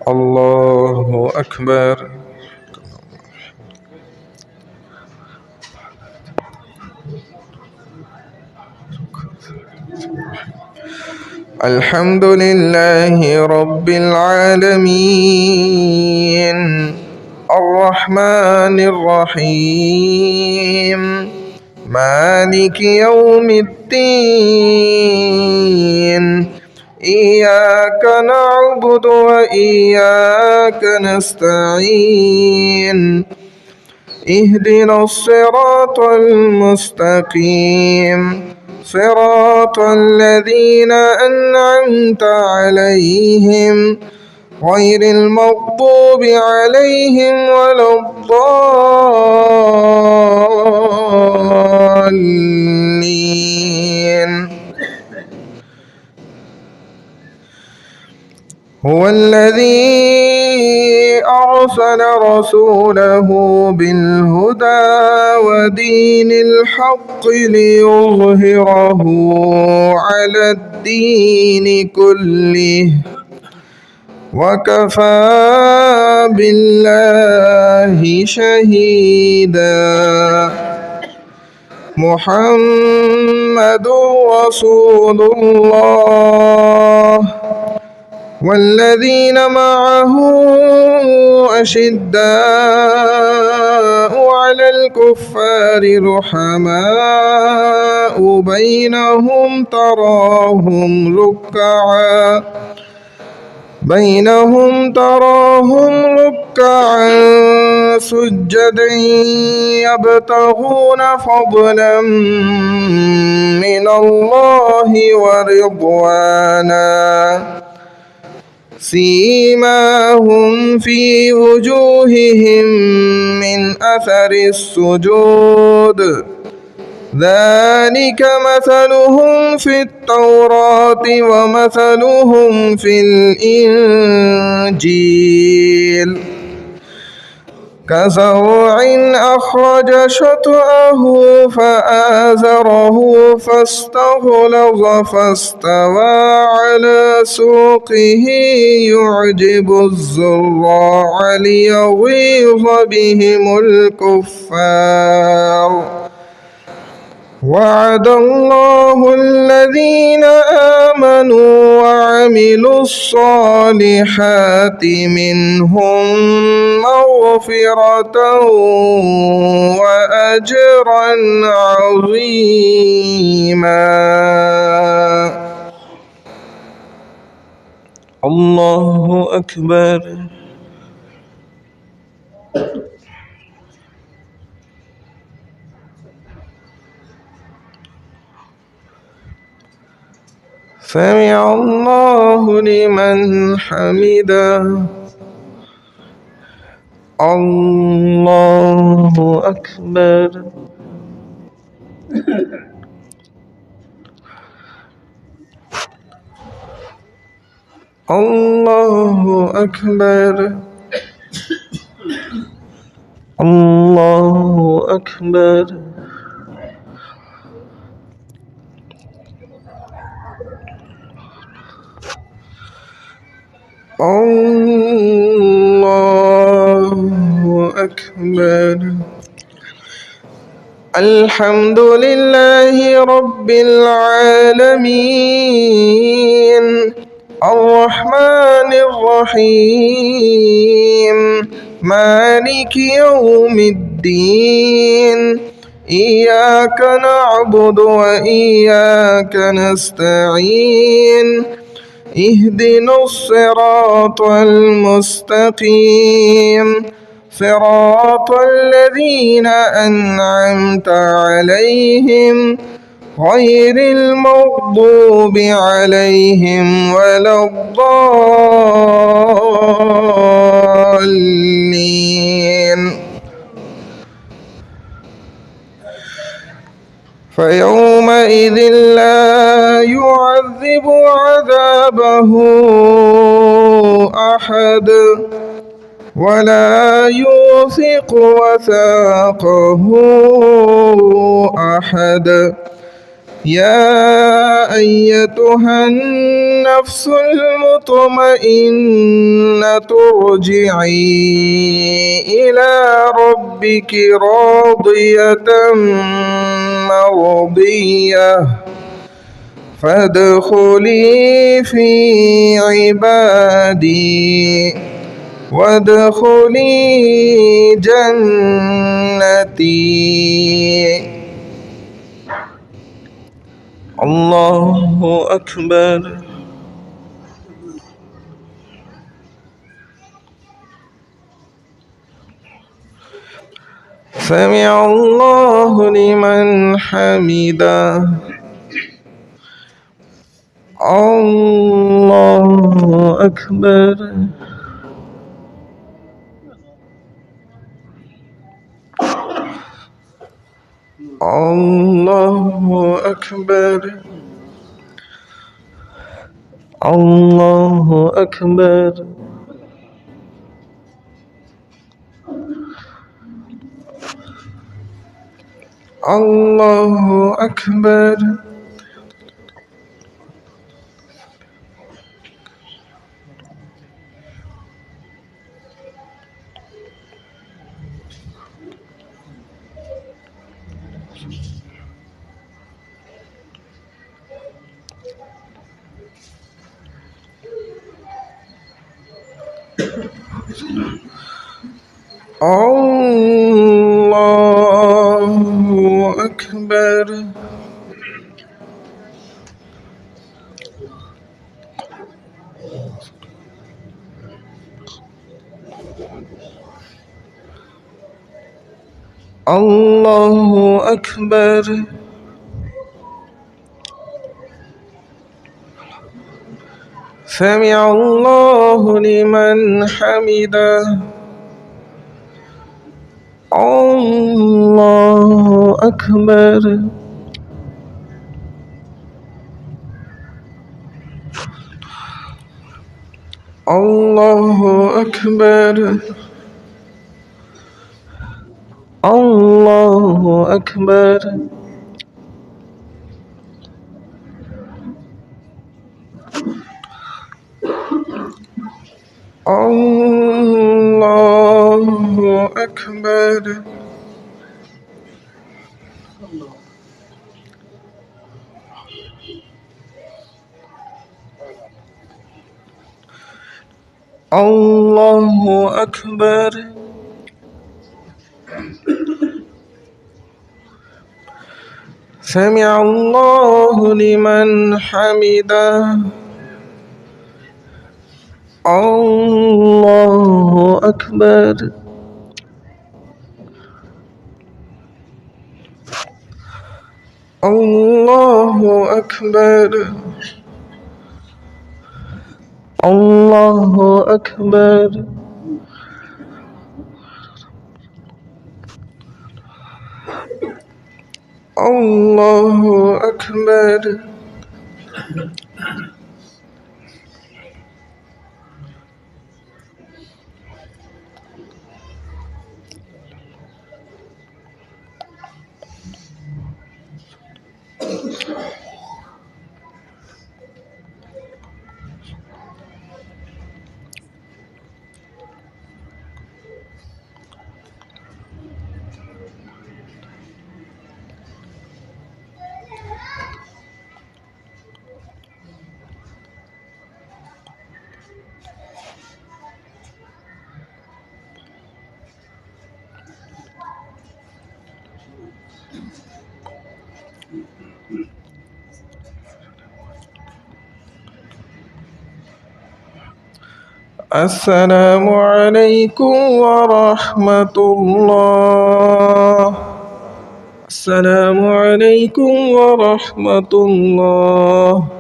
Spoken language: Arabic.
الله أكبر. الحمد لله رب العالمين الرحمن الرحيم مالك يوم الدين إياك نعبد وإياك نستعين اهدنا الصراط المستقيم صراط الذين أنعمت عليهم غير المغضوب عليهم ولا الضالين. هو الذي أرسل رسوله بالهدى ودين الحق ليظهره على الدين كله وكفى بالله شهيدا. محمد رسول الله والذين معه أشداء على الكفار رحماء بينهم تراهم ركعا سجدا يبتغون فضلا من الله ورضوانا سيماهم في وجوههم من أثر السجود ذلك مثلهم في التوراة ومثلهم في الإنجيل كزرع أخرج شطأه فآزره فاستغلظ فاستوى على سوقه يعجب الزراع ليغيظ بهم الكفار. وعد الله الذين آمنوا وعملوا الصالحات منهم مغفرة وأجرا عظيما. الله أكبر. سمع الله لمن حمده. الله أكبر. الله أكبر. الله أكبر. الله أكبر. الحمد لله رب العالمين الرحمن الرحيم مالك يوم الدين إياك نعبد وإياك نستعين اهدنا الصراط المستقيم صراط الذين أنعمت عليهم غير المغضوب عليهم ولا الضالين. فيومئذ لا يعذب عذابه أحد ولا يوثق وثاقه أحد. يا أيتها النفس المطمئنة ترجعي إلى ربك راضية مرضية فادخلي في عبادي وادخلي جنتي. الله أكبر. سمع الله لمن حمده. الله أكبر. الله أكبر. الله أكبر. الله أكبر. الله أكبر. الله أكبر. سمع الله لمن حمده. الله أكبر. الله أكبر. الله أكبر. الله أكبر. الله أكبر. سمع الله لمن حمده. الله أكبر. الله أكبر. الله أكبر. الله أكبر. السلام عليكم ورحمة الله. السلام عليكم ورحمة الله.